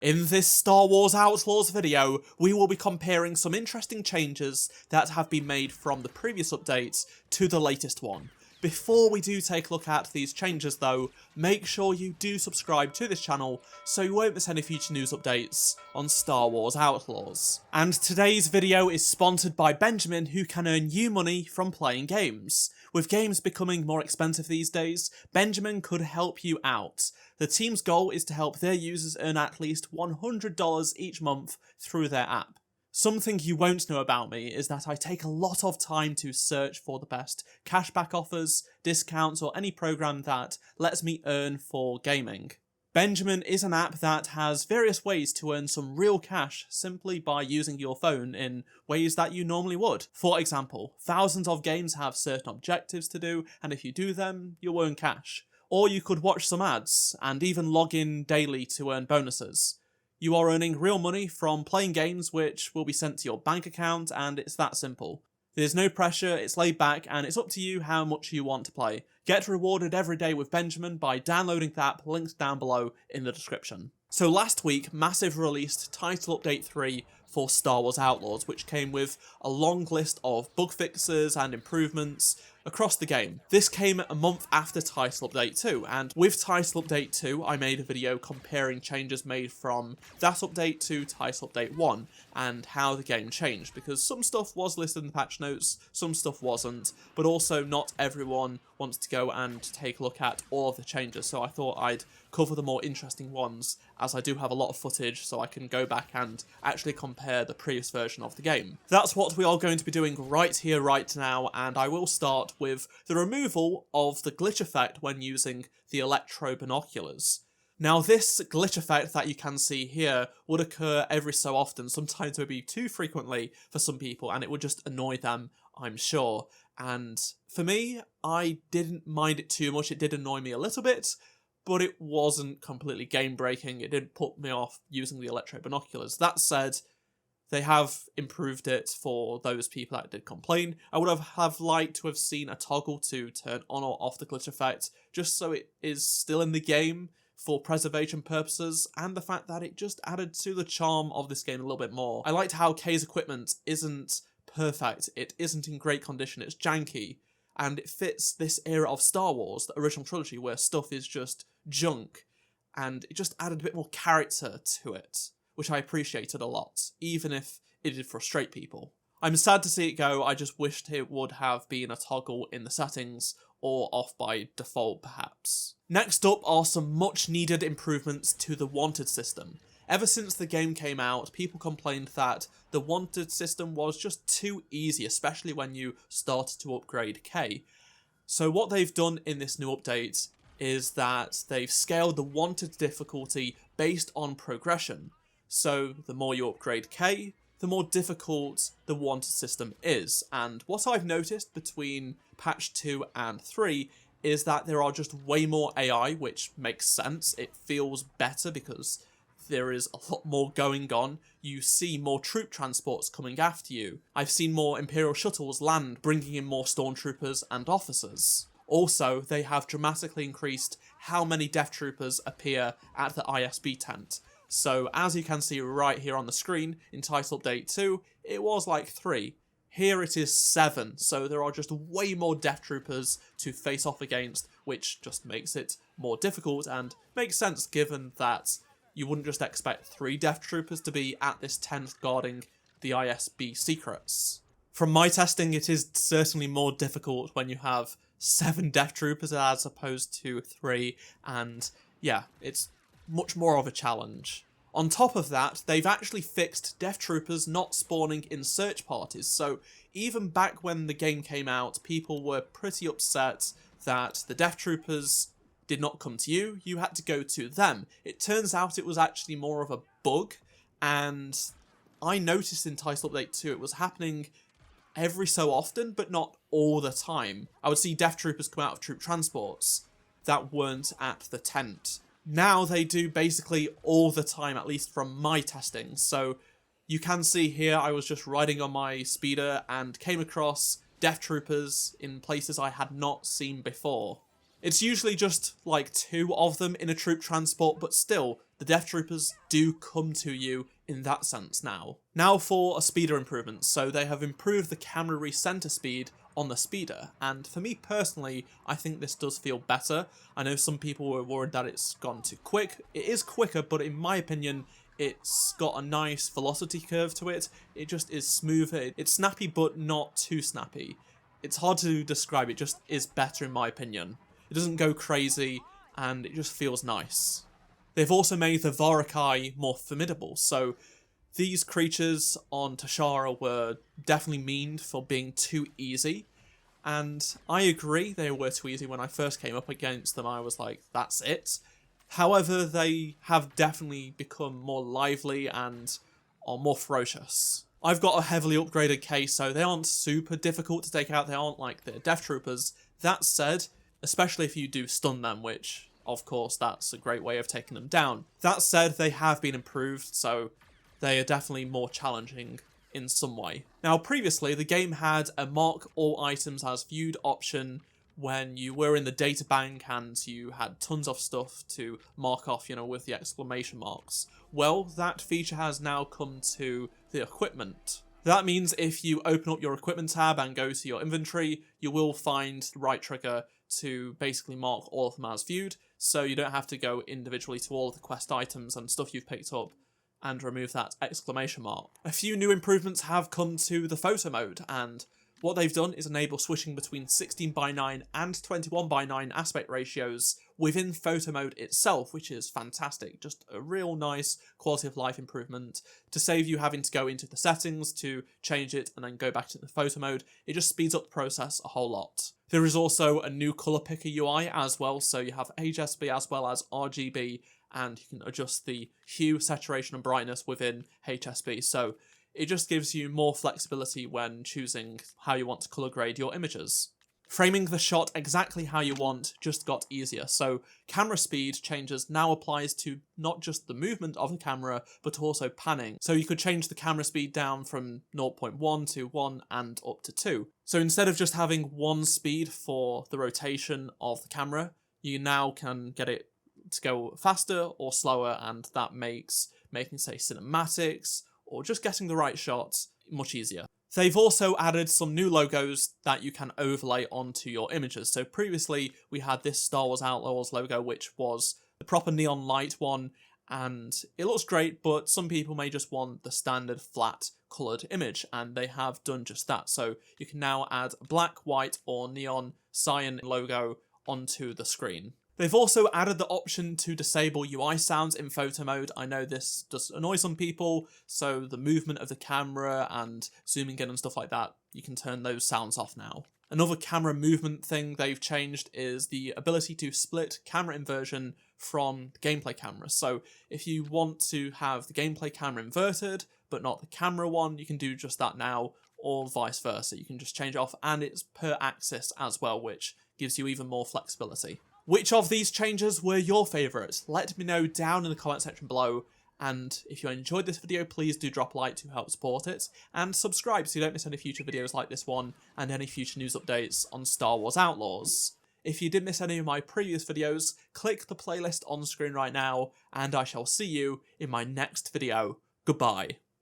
In this Star Wars Outlaws video, we will be comparing some interesting changes that have been made from the previous updates to the latest one. Before we do take a look at these changes though, make sure you do subscribe to this channel so you won't miss any future news updates on Star Wars Outlaws. And today's video is sponsored by Benjamin, who can earn you money from playing games. With games becoming more expensive these days, Benjamin could help you out. The team's goal is to help their users earn at least $100 each month through their app. Something you won't know about me is that I take a lot of time to search for the best cashback offers, discounts, or any program that lets me earn for gaming. Benjamin is an app that has various ways to earn some real cash simply by using your phone in ways that you normally would. For example, thousands of games have certain objectives to do, and if you do them, you'll earn cash. Or you could watch some ads, and even log in daily to earn bonuses. You are earning real money from playing games which will be sent to your bank account, and it's that simple. There's no pressure, it's laid back, and it's up to you how much you want to play. Get rewarded every day with Benjamin by downloading the app, linked down below in the description. So last week, Massive released Title Update 3 for Star Wars Outlaws, which came with a long list of bug fixes and improvements across the game. This came a month after Title Update 2, and with Title Update 2, I made a video comparing changes made from that update to Title Update 1, and how the game changed, because some stuff was listed in the patch notes, some stuff wasn't, but also not everyone wants to go and take a look at all of the changes, so I thought I'd cover the more interesting ones, as I do have a lot of footage so I can go back and actually compare the previous version of the game. That's what we are going to be doing right here, right now, and I will start with the removal of the glitch effect when using the electro binoculars. Now this glitch effect that you can see here would occur every so often, sometimes maybe too frequently for some people, and it would just annoy them, I'm sure. And for me, I didn't mind it too much. It did annoy me a little bit, but it wasn't completely game-breaking. It didn't put me off using the electro binoculars. That said, they have improved it for those people that did complain. I would have liked to have seen a toggle to turn on or off the glitch effect, just so it is still in the game for preservation purposes, and the fact that it just added to the charm of this game a little bit more. I liked how Kay's equipment isn't perfect, it isn't in great condition, it's janky, and it fits this era of Star Wars, the original trilogy, where stuff is just junk, and it just added a bit more character to it, which I appreciated a lot, even if it did frustrate people. I'm sad to see it go. I just wished it would have been a toggle in the settings, or off by default perhaps. Next up are some much needed improvements to the Wanted system. Ever since the game came out, people complained that the Wanted system was just too easy, especially when you started to upgrade Kay. So what they've done in this new update is that they've scaled the Wanted difficulty based on progression. So the more you upgrade Kay, the more difficult the Wanted system is. And what I've noticed between patch 2 and 3 is that there are just way more AI, which makes sense. It feels better because there is a lot more going on. You see more troop transports coming after you. I've seen more Imperial shuttles land, bringing in more stormtroopers and officers. Also, they have dramatically increased how many Death Troopers appear at the ISB tent. So, as you can see right here on the screen, in Title Update 2, it was like 3. Here it is 7, so there are just way more Death Troopers to face off against, which just makes it more difficult, and makes sense given that you wouldn't just expect 3 Death Troopers to be at this tent guarding the ISB secrets. From my testing, it is certainly more difficult when you have 7 Death Troopers as opposed to 3, and yeah, it's much more of a challenge. On top of that, they've actually fixed Death Troopers not spawning in search parties, so even back when the game came out, people were pretty upset that the Death Troopers did not come to you, you had to go to them. It turns out it was actually more of a bug, and I noticed in Title Update 2 it was happening every so often, but not all the time. I would see Death Troopers come out of troop transports that weren't at the tent. Now they do basically all the time, at least from my testing. So you can see here I was just riding on my speeder and came across Death Troopers in places I had not seen before. It's usually just like 2 of them in a troop transport, but still, The Death Troopers do come to you in that sense now. Now for a speeder improvement. So they have improved the camera recenter speed on the speeder, and for me personally, I think this does feel better. I know some people were worried that it's gone too quick. It is quicker, but in my opinion, it's got a nice velocity curve to it. It just is smoother. It's snappy, but not too snappy. It's hard to describe. It just is better in my opinion. It doesn't go crazy, and it just feels nice. They've also made the Vorakai more formidable, so these creatures on Tashara were definitely memed for being too easy, and I agree they were too easy. When I first came up against them, I was like, that's it. However, they have definitely become more lively and are more ferocious. I've got a heavily upgraded case, so they aren't super difficult to take out. They aren't like the Death Troopers. That said, especially if you do stun them, which, of course, that's a great way of taking them down. That said, they have been improved, so they are definitely more challenging in some way. Now, previously, the game had a mark all items as viewed option when you were in the data bank and you had tons of stuff to mark off, with the exclamation marks. Well, that feature has now come to the equipment. That means if you open up your equipment tab and go to your inventory, you will find the right trigger to basically mark all of them as viewed, so you don't have to go individually to all of the quest items and stuff you've picked up and remove that exclamation mark. A few new improvements have come to the photo mode, and what they've done is enable switching between 16:9 and 21:9 aspect ratios within photo mode itself, which is fantastic. Just a real nice quality of life improvement to save you having to go into the settings to change it and then go back to the photo mode. It just speeds up the process a whole lot. There is also a new colour picker UI as well, so you have HSB as well as RGB, and you can adjust the hue, saturation and brightness within HSB, so it just gives you more flexibility when choosing how you want to colour grade your images. Framing the shot exactly how you want just got easier, so camera speed changes now applies to not just the movement of the camera, but also panning. So you could change the camera speed down from 0.1 to 1 and up to 2. So instead of just having one speed for the rotation of the camera, you now can get it to go faster or slower, and that makes making, say, cinematics or just getting the right shots much easier. They've also added some new logos that you can overlay onto your images. So previously we had this Star Wars Outlaws logo, which was the proper neon light one, and it looks great, but some people may just want the standard flat coloured image, and they have done just that. So you can now add a black, white or neon cyan logo onto the screen. They've also added the option to disable UI sounds in photo mode. I know this does annoy some people, so the movement of the camera and zooming in and stuff like that, you can turn those sounds off now. Another camera movement thing they've changed is the ability to split camera inversion from the gameplay camera. So if you want to have the gameplay camera inverted, but not the camera one, you can do just that now, or vice versa. You can just change it off, and it's per axis as well, which gives you even more flexibility. Which of these changes were your favourites? Let me know down in the comment section below, and if you enjoyed this video, please do drop a like to help support it, and subscribe so you don't miss any future videos like this one, and any future news updates on Star Wars Outlaws. If you did miss any of my previous videos, click the playlist on screen right now, and I shall see you in my next video. Goodbye.